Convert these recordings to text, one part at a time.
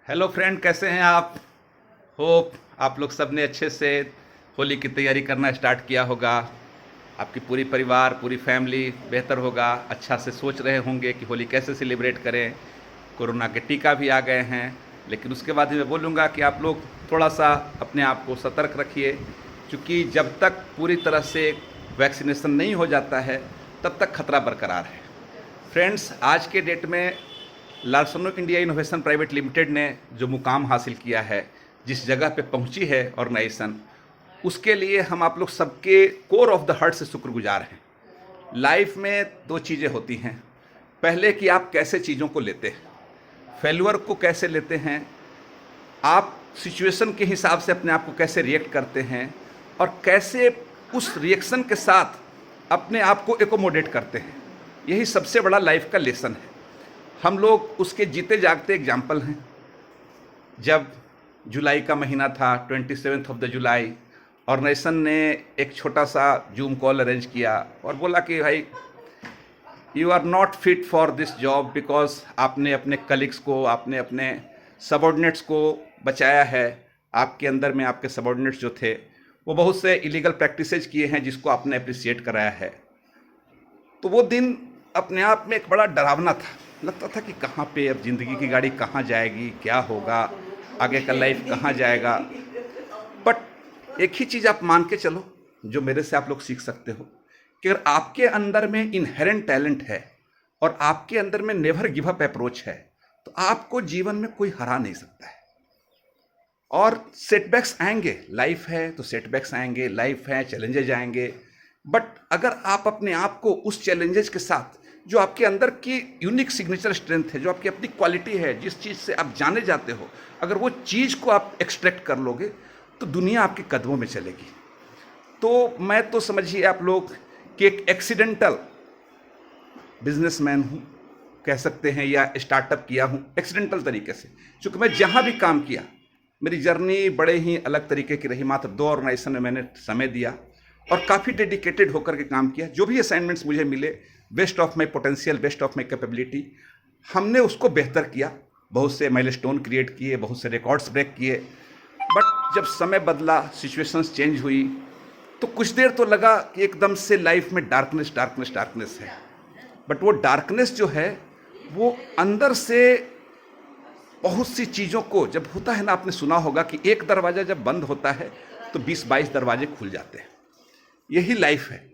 Hello friend, कैसे हैं आप? होप आप लोग सब ने अच्छे से होली की तैयारी करना स्टार्ट किया होगा। आपकी पूरी परिवार, पूरी फैमिली बेहतर होगा, अच्छा से सोच रहे होंगे कि होली कैसे सेलिब्रेट करें। कोरोना के टीका भी आ गए हैं, लेकिन उसके बाद भी मैं बोलूँगा कि आप लोग थोड़ा सा अपने आप को सतर्क रखिए, क्योंकि जब तक पूरी तरह से वैक्सीनेशन नहीं हो जाता है तब तक खतरा बरकरार है। फ्रेंड्स, आज के डेट में Larsen India innovation private limited ने जो मुकाम हासिल किया है, जिस जगह पे पहुंची है ऑर्गेनाइजेशन, उसके लिए हम आप लोग सबके कोर ऑफ द हार्ट से शुक्रगुजार हैं। लाइफ में दो चीज़ें होती हैं। पहले कि आप कैसे चीज़ों को लेते हैं, फेल्यूर को कैसे लेते हैं, आप सिचुएशन के हिसाब से अपने आप को कैसे रिएक्ट करते हैं, और कैसे उस रिएक्शन के साथ अपने आप को एकोमोडेट करते हैं। यही सबसे बड़ा लाइफ का लेसन है। हम लोग उसके जीते जागते एग्जाम्पल हैं। जब जुलाई का महीना था, 27 ऑफ द जुलाई, ऑर्गेनाइजेशन ने एक छोटा सा जूम कॉल अरेंज किया और बोला कि भाई, you are not fit for this job, because आपने अपने कलीग्स को, आपने अपने सबॉर्डिनेट्स को बचाया है। आपके अंदर में आपके सबॉर्डिनेट्स जो थे वो बहुत से इलीगल प्रैक्टिसेज किए हैं, जिसको आपने अप्रिसिएट कराया है। तो वो दिन अपने आप में एक बड़ा डरावना था। लगता था कि कहाँ पे अब ज़िंदगी की गाड़ी कहाँ जाएगी, क्या होगा, आगे का लाइफ कहाँ जाएगा। बट एक ही चीज़ आप मान के चलो, जो मेरे से आप लोग सीख सकते हो, कि अगर आपके अंदर में इनहेरेंट टैलेंट है और आपके अंदर में नेवर गिव अप अप्रोच है, तो आपको जीवन में कोई हरा नहीं सकता है। और सेटबैक्स आएंगे, लाइफ है तो सेटबैक्स आएंगे, लाइफ है, चैलेंजेज आएंगे। बट अगर आप अपने आप को उस चैलेंजेस के साथ, जो आपके अंदर की यूनिक सिग्नेचर स्ट्रेंथ है, जो आपकी अपनी क्वालिटी है, जिस चीज़ से आप जाने जाते हो, अगर वो चीज़ को आप एक्सट्रैक्ट कर लोगे तो दुनिया आपके कदमों में चलेगी। तो मैं तो समझिए आप लोग कि एक एक्सीडेंटल बिजनेसमैन हूँ, कह सकते हैं, या स्टार्टअप किया हूँ एक्सीडेंटल तरीके से। क्योंकि मैं जहाँ भी काम किया, मेरी जर्नी बड़े ही अलग तरीके की रही। मात्र 2 ऑर्गेनाइजेशन में मैंने समय दिया और काफ़ी डेडिकेटेड होकर के काम किया। जो भी असाइनमेंट्स मुझे मिले, best of my potential, best of my capability, हमने उसको बेहतर किया। बहुत से माइलस्टोन क्रिएट किए, बहुत से रिकॉर्ड्स ब्रेक किए। बट जब समय बदला, सिचुएशंस चेंज हुई, तो कुछ देर तो लगा कि एकदम से लाइफ में डार्कनेस डार्कनेस डार्कनेस है। बट वो डार्कनेस जो है, वो अंदर से बहुत सी चीज़ों को, जब होता है ना, आपने सुना होगा कि एक दरवाज़ा जब बंद होता है तो 20-22 दरवाजे खुल जाते हैं। यही लाइफ है,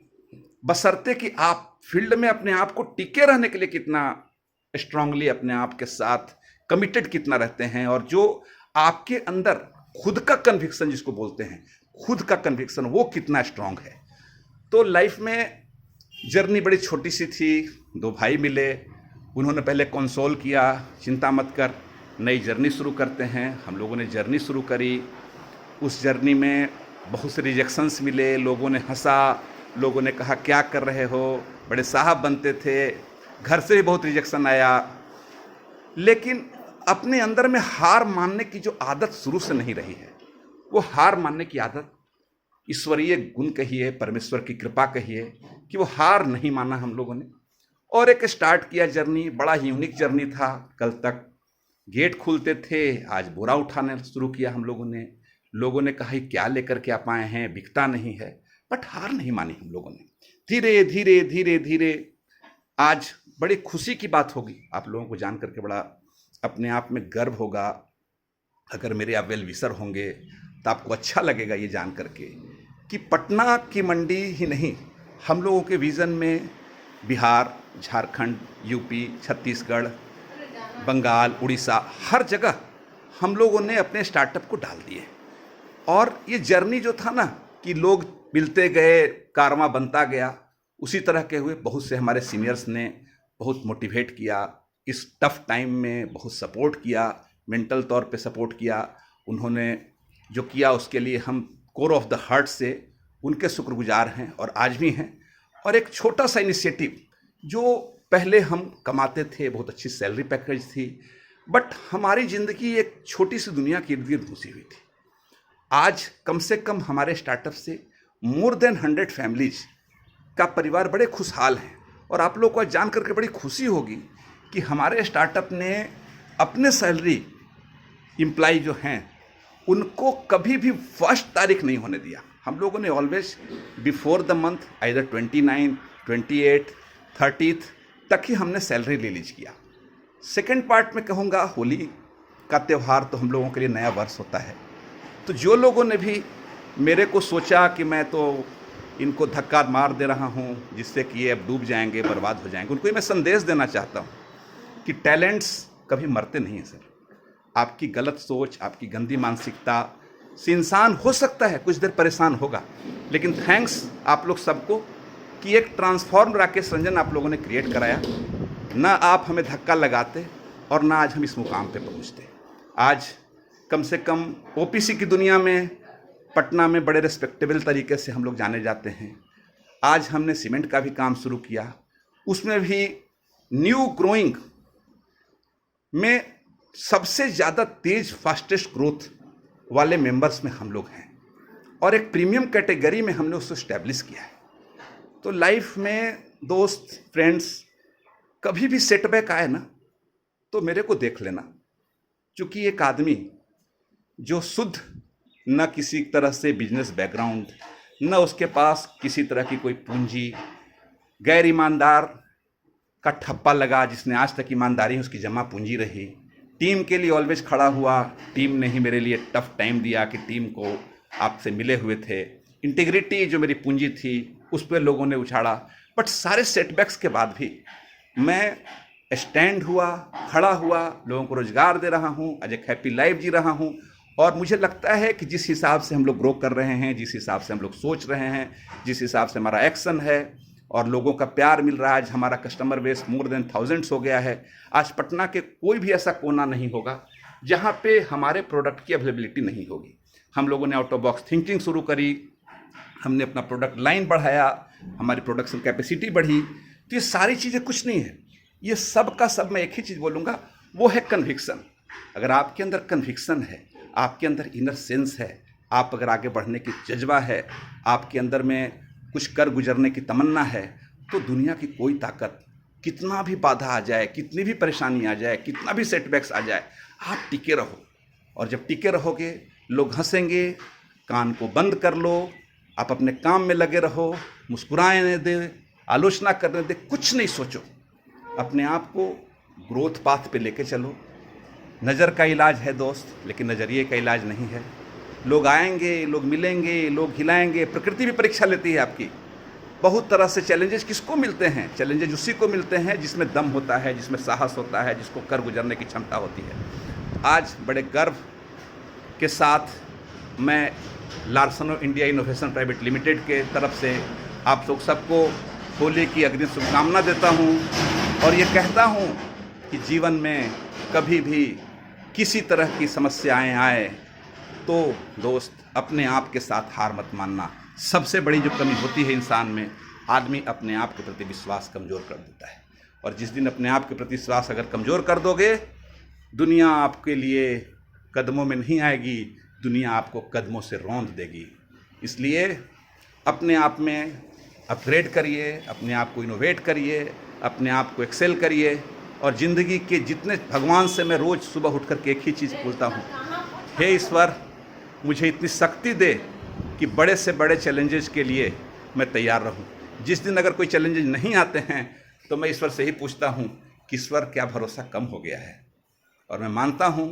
बशर्ते कि आप फील्ड में अपने आप को टिके रहने के लिए कितना स्ट्रांगली अपने आप के साथ कमिटेड कितना रहते हैं, और जो आपके अंदर खुद का कन्विक्शन, जिसको बोलते हैं खुद का कन्विक्शन, वो कितना स्ट्रांग है। तो लाइफ में जर्नी बड़ी छोटी सी थी। 2 भाई मिले, उन्होंने पहले कंसोल किया, चिंता मत कर, नई जर्नी शुरू करते हैं। हम लोगों ने जर्नी शुरू करी। उस जर्नी में बहुत से रिजेक्शंस मिले, लोगों ने हंसा, लोगों ने कहा क्या कर रहे हो, बड़े साहब बनते थे। घर से भी बहुत रिजेक्शन आया। लेकिन अपने अंदर में हार मानने की जो आदत शुरू से नहीं रही है, वो हार मानने की आदत, ईश्वरीय गुण कहिए, परमेश्वर की कृपा कहिए, कि वो हार नहीं माना हम लोगों ने, और एक स्टार्ट किया जर्नी। बड़ा ही यूनिक जर्नी था। कल तक गेट खुलते थे, आज बोरा उठाने शुरू किया हम लोगों ने। लोगों ने कहा क्या लेकर के आप आए हैं, बिकता नहीं है। बट हार नहीं मानी हम लोगों ने। धीरे धीरे धीरे धीरे आज बड़ी खुशी की बात होगी, आप लोगों को जान करके बड़ा अपने आप में गर्व होगा। अगर मेरे आप वेल विशर होंगे तो आपको अच्छा लगेगा ये जान करके कि पटना की मंडी ही नहीं, हम लोगों के विज़न में बिहार, झारखंड, यूपी, छत्तीसगढ़, बंगाल, उड़ीसा, हर जगह हम लोगों ने अपने स्टार्टअप को डाल दिए। और ये जर्नी जो था ना, कि लोग मिलते गए, कारवां बनता गया, उसी तरह के हुए। बहुत से हमारे सीनियर्स ने बहुत मोटिवेट किया, इस टफ टाइम में बहुत सपोर्ट किया, मेंटल तौर पे सपोर्ट किया। उन्होंने जो किया उसके लिए हम कोर ऑफ द हार्ट से उनके शुक्रगुजार हैं, और आज भी हैं। और एक छोटा सा इनिशिएटिव, जो पहले हम कमाते थे, बहुत अच्छी सैलरी पैकेज थी, बट हमारी ज़िंदगी एक छोटी सी दुनिया के इर्द गिर्द घुसी हुई थी। आज कम से कम हमारे स्टार्टअप से मोर देन 100 फैमिलीज का परिवार बड़े खुशहाल हैं। और आप लोग को जान करके बड़ी खुशी होगी कि हमारे स्टार्टअप ने अपने सैलरी एम्प्लॉय जो हैं उनको कभी भी फर्स्ट तारीख नहीं होने दिया। हम लोगों ने always before the month either 29, 28, 30 तक ही हमने सैलरी रिलीज किया। सेकेंड पार्ट में कहूँगा, होली का त्यौहार तो हम लोगों के लिए नया वर्ष होता है। तो जो लोगों ने भी मेरे को सोचा कि मैं तो इनको धक्का मार दे रहा हूँ जिससे कि ये अब डूब जाएंगे, बर्बाद हो जाएंगे, उनको मैं संदेश देना चाहता हूँ कि टैलेंट्स कभी मरते नहीं हैं सर। आपकी गलत सोच, आपकी गंदी मानसिकता से इंसान हो सकता है कुछ देर परेशान होगा, लेकिन थैंक्स आप लोग सबको कि एक ट्रांसफॉर्म राकेश रंजन आप लोगों ने क्रिएट कराया। ना आप हमें धक्का लगाते और ना आज हम इस मुकाम पे पहुंचते। आज कम से कम ओपीसी की दुनिया में पटना में बड़े रिस्पेक्टेबल तरीके से हम लोग जाने जाते हैं। आज हमने सीमेंट का भी काम शुरू किया, उसमें भी न्यू ग्रोइंग में सबसे ज़्यादा तेज फास्टेस्ट ग्रोथ वाले मेंबर्स में हम लोग हैं और एक प्रीमियम कैटेगरी में हमने उसको इस्टेब्लिश किया है। तो लाइफ में दोस्त, फ्रेंड्स, कभी भी सेटबैक आए ना तो मेरे को देख लेना, क्योंकि एक आदमी जो शुद्ध, न किसी तरह से बिजनेस बैकग्राउंड, न उसके पास किसी तरह की कोई पूंजी, गैर ईमानदार का ठप्पा लगा, जिसने आज तक ईमानदारी उसकी जमा पूंजी रही, टीम के लिए ऑलवेज खड़ा हुआ, टीम ने ही मेरे लिए टफ टाइम दिया कि टीम को आपसे मिले हुए थे, इंटीग्रिटी जो मेरी पूंजी थी उस पर लोगों ने उछाड़ा। बट सारे सेटबैक्स के बाद भी मैं स्टैंड हुआ, खड़ा हुआ, लोगों को रोजगार दे रहा हूँ, आज एक हैप्पी लाइफ जी रहा हूँ। और मुझे लगता है कि जिस हिसाब से हम लोग ग्रो कर रहे हैं, जिस हिसाब से हम लोग सोच रहे हैं, जिस हिसाब से हमारा एक्शन है और लोगों का प्यार मिल रहा है, आज हमारा customer base more than thousands हो गया है। आज पटना के कोई भी ऐसा कोना नहीं होगा जहाँ पे हमारे प्रोडक्ट की अवेलेबिलिटी नहीं होगी। हम लोगों ने आउट ऑफ बॉक्स थिंकिंग शुरू करी, हमने अपना प्रोडक्ट लाइन बढ़ाया, हमारी प्रोडक्शन कैपेसिटी बढ़ी। तो ये सारी चीज़ें कुछ नहीं है, ये सब का सब मैं एक ही चीज़ बोलूँगा, वो है कन्विक्शन। अगर आपके अंदर कन्विक्शन है, आपके अंदर इनर सेंस है, आप अगर आगे बढ़ने की जज्बा है, आपके अंदर में कुछ कर गुजरने की तमन्ना है, तो दुनिया की कोई ताकत, कितना भी बाधा आ जाए, कितनी भी परेशानी आ जाए, कितना भी सेटबैक्स आ जाए, आप टिके रहो। और जब टिके रहोगे, लोग हंसेंगे, कान को बंद कर लो, आप अपने काम में लगे रहो, मुस्कुराने दे, आलोचना करने दे, कुछ नहीं सोचो, अपने आप को ग्रोथ पाथ पे लेके चलो। नज़र का इलाज है दोस्त, लेकिन नज़रिए का इलाज नहीं है। लोग आएंगे, लोग मिलेंगे, लोग हिलाएंगे, प्रकृति भी परीक्षा लेती है आपकी। बहुत तरह से चैलेंजेस किसको मिलते हैं? चैलेंजेस उसी को मिलते हैं जिसमें दम होता है, जिसमें साहस होता है, जिसको कर गुजरने की क्षमता होती है। आज बड़े गर्व के साथ मैं Larsen India innovation private limited के तरफ से आप लोग सबको होली की अग्रिम शुभकामना देता हूँ और ये कहता हूँ कि जीवन में कभी भी किसी तरह की समस्याएं आए तो दोस्त अपने आप के साथ हार मत मानना। सबसे बड़ी जो कमी होती है इंसान में, आदमी अपने आप के प्रति विश्वास कमज़ोर कर देता है। और जिस दिन अपने आप के प्रति विश्वास अगर कमज़ोर कर दोगे, दुनिया आपके लिए कदमों में नहीं आएगी, दुनिया आपको कदमों से रौंद देगी। इसलिए अपने आप में अपग्रेड करिए, अपने आप को इनोवेट करिए, अपने आप को एक्सेल करिए। और ज़िंदगी के जितने, भगवान से मैं रोज़ सुबह उठ कर के एक ही चीज़ बोलता हूँ, हे ईश्वर मुझे इतनी शक्ति दे कि बड़े से बड़े चैलेंजेस के लिए मैं तैयार रहूं। जिस दिन अगर कोई चैलेंजेस नहीं आते हैं तो मैं ईश्वर से ही पूछता हूं कि ईश्वर क्या भरोसा कम हो गया है। और मैं मानता हूं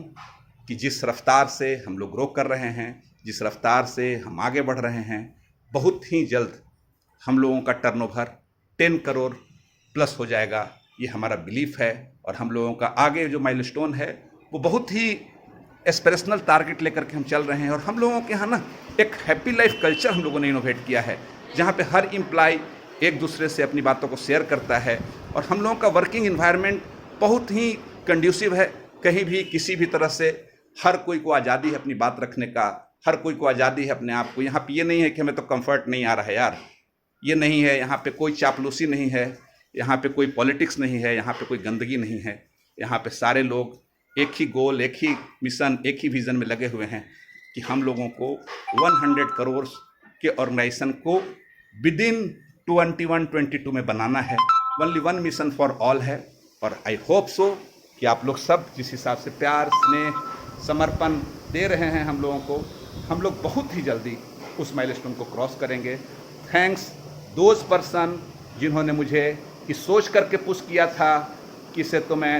कि जिस रफ्तार से हम लोग ग्रो कर रहे हैं, जिस रफ्तार से हम आगे बढ़ रहे हैं, बहुत ही जल्द हम लोगों का टर्नओवर 10 करोड़ प्लस हो जाएगा, ये हमारा बिलीफ है। और हम लोगों का आगे जो माइलस्टोन है वो बहुत ही एस्पिरेशनल टारगेट लेकर के हम चल रहे हैं। और हम लोगों के यहाँ ना एक हैप्पी लाइफ कल्चर हम लोगों ने इनोवेट किया है, जहाँ पे हर एम्प्लॉय एक दूसरे से अपनी बातों को शेयर करता है। और हम लोगों का वर्किंग इन्वायरमेंट बहुत ही कंड्यूसिव है, कहीं भी किसी भी तरह से हर कोई को आज़ादी है अपनी बात रखने का, हर कोई को आज़ादी है अपने आप को। यहाँ पे ये नहीं है कि हमें तो कंफर्ट नहीं आ रहा है यार, ये नहीं है। यहाँ पे कोई चापलूसी नहीं है, यहाँ पे कोई पॉलिटिक्स नहीं है, यहाँ पे कोई गंदगी नहीं है। यहाँ पे सारे लोग एक ही गोल, एक ही मिशन, एक ही विज़न में लगे हुए हैं कि हम लोगों को 100 करोड़ के ऑर्गेनाइजेशन को विदिन 21-22 में बनाना है। Only one mission for all है। और आई होप सो कि आप लोग सब जिस हिसाब से प्यार, स्नेह, समर्पण दे रहे हैं हम लोगों को, हम लोग बहुत ही जल्दी उस माइलस्टोन को क्रॉस करेंगे। थैंक्स दोज पर्सन जिन्होंने मुझे ये सोच करके पुश किया था कि इसे तो मैं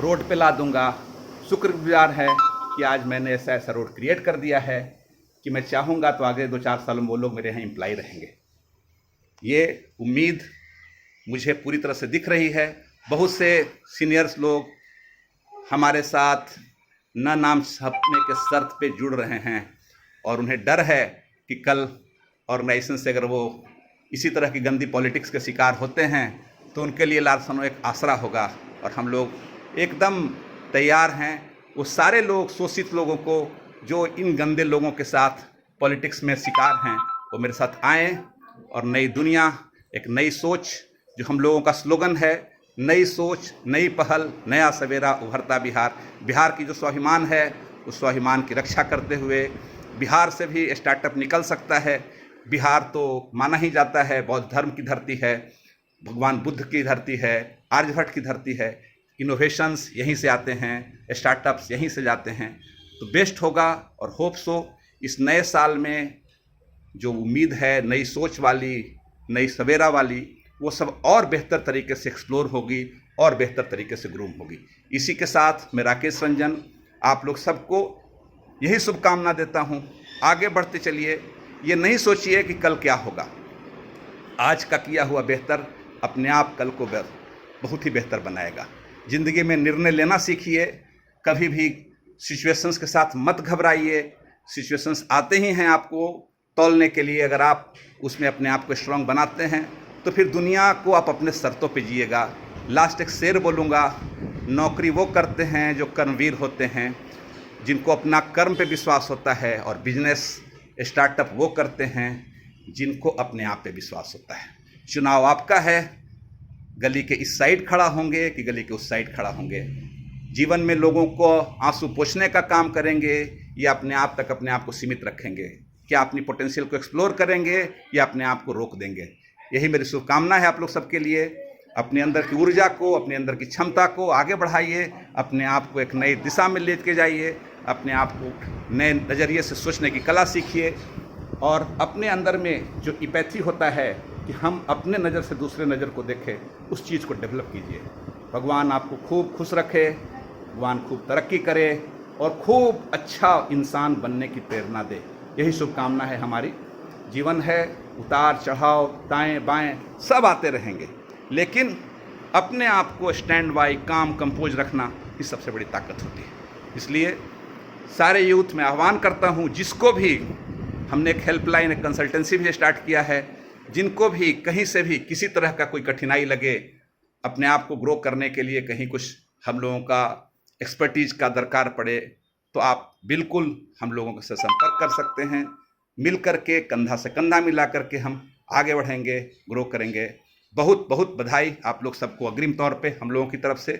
रोड पे ला दूंगा। शुक्रगुजार है कि आज मैंने ऐसा रोड क्रिएट कर दिया है कि मैं चाहूँगा तो आगे 2-4 सालों में वो लोग मेरे यहाँ एम्प्लॉय रहेंगे। ये उम्मीद मुझे पूरी तरह से दिख रही है। बहुत से सीनियर्स लोग हमारे साथ न नाम छपने के शर्त पे जुड़ रहे हैं और उन्हें डर है कि कल ऑर्गेनाइजेशन से अगर वो इसी तरह की गंदी पॉलिटिक्स के शिकार होते हैं तो उनके लिए लार्सनो एक आसरा होगा। और हम लोग एकदम तैयार हैं वो सारे लोग, शोषित लोगों को जो इन गंदे लोगों के साथ पॉलिटिक्स में शिकार हैं, वो मेरे साथ आएँ और नई दुनिया, एक नई सोच, जो हम लोगों का स्लोगन है, नई सोच, नई पहल, नया सवेरा, उभरता बिहार। बिहार की जो स्वाभिमान है उस स्वाभिमान की रक्षा करते हुए बिहार से भी स्टार्टअप निकल सकता है। बिहार तो माना ही जाता है बौद्ध धर्म की धरती है, भगवान बुद्ध की धरती है, आर्यभट्ट की धरती है। इनोवेशंस यहीं से आते हैं, स्टार्टअप्स यहीं से जाते हैं। तो बेस्ट होगा और होप सो इस नए साल में जो उम्मीद है नई सोच वाली, नई सवेरा वाली, वो सब और बेहतर तरीके से एक्सप्लोर होगी और बेहतर तरीके से ग्रूम होगी। इसी के साथ मैं राकेश रंजन आप लोग सबको यही शुभकामना देता हूँ। आगे बढ़ते चलिए, ये नहीं सोचिए कि कल क्या होगा। आज का किया हुआ बेहतर अपने आप कल को बहुत ही बेहतर बनाएगा। ज़िंदगी में निर्णय लेना सीखिए, कभी भी सिचुएशंस के साथ मत घबराइए। सिचुएशंस आते ही हैं आपको तौलने के लिए। अगर आप उसमें अपने आप को स्ट्रांग बनाते हैं तो फिर दुनिया को आप अपने शर्तों पे जिएगा। लास्ट एक शेर बोलूँगा, नौकरी वो करते हैं जो कर्मवीर होते हैं, जिनको अपना कर्म पे विश्वास होता है, और बिजनेस स्टार्टअप वो करते हैं जिनको अपने आप पे विश्वास होता है। चुनाव आपका है, गली के इस साइड खड़ा होंगे कि गली के उस साइड खड़ा होंगे। जीवन में लोगों को आंसू पोंछने का काम करेंगे या अपने आप तक अपने आप को सीमित रखेंगे? क्या अपनी पोटेंशियल को एक्सप्लोर करेंगे या अपने आप को रोक देंगे? यही मेरी शुभकामना है आप लोग सबके लिए। अपने अंदर की ऊर्जा को, अपने अंदर की क्षमता को आगे बढ़ाइए, अपने आप को एक नई दिशा में लेके जाइए, अपने आप को नए नज़रिए से सोचने की कला सीखिए, और अपने अंदर में जो इपैथी होता है कि हम अपने नज़र से दूसरे नज़र को देखें, उस चीज़ को डेवलप कीजिए। भगवान आपको खूब खुश रखे, भगवान खूब तरक्की करे और खूब अच्छा इंसान बनने की प्रेरणा दे। यही शुभकामना है हमारी। जीवन है, उतार चढ़ाव, दाएं बाएं सब आते रहेंगे, लेकिन अपने आप को स्टैंड बाय, काम, कंपोज रखना ये सबसे बड़ी ताकत होती है। इसलिए सारे यूथ में आह्वान करता हूँ, जिसको भी हमने एक हेल्पलाइन, एक कंसल्टेंसी भी स्टार्ट किया है, जिनको भी कहीं से भी किसी तरह का कोई कठिनाई लगे, अपने आप को ग्रो करने के लिए कहीं कुछ हम लोगों का एक्सपर्टीज का दरकार पड़े, तो आप बिल्कुल हम लोगों से संपर्क कर सकते हैं। मिल करके, कंधा से कंधा मिला करके हम आगे बढ़ेंगे, ग्रो करेंगे। बहुत बहुत बधाई आप लोग सबको अग्रिम तौर पे हम लोगों की तरफ से।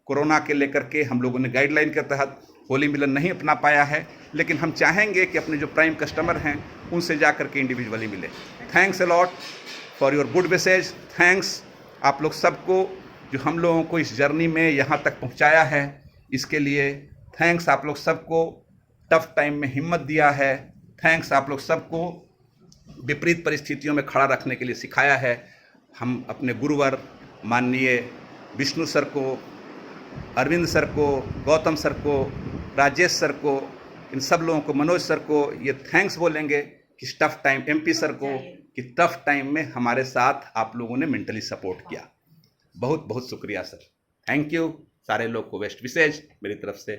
कोरोना के लेकर के हम लोगों ने गाइडलाइन के तहत होली मिलन नहीं अपना पाया है, लेकिन हम चाहेंगे कि अपने जो प्राइम कस्टमर हैं उनसे जा करके इंडिविजुअली मिले। Thanks a lot for your good message. Thanks आप लोग सबको जो हम लोगों को इस जर्नी में यहाँ तक पहुँचाया है, इसके लिए थैंक्स। आप लोग सबको टफ टाइम में हिम्मत दिया है। थैंक्स आप लोग सबको विपरीत परिस्थितियों में खड़ा रखने के लिए सिखाया है। हम अपने गुरुवर माननीय विष्णु सर को, अरविंद सर को, गौतम सर को, राजेश सर को, इन सब लोगों को, मनोज सर को ये थैंक्स बोलेंगे कि टफ टाइम, एमपी सर को कि टफ टाइम में हमारे साथ आप लोगों ने मेंटली सपोर्ट किया। बहुत बहुत शुक्रिया सर, थैंक यू। सारे लोग को बेस्ट विशेष मेरी तरफ से।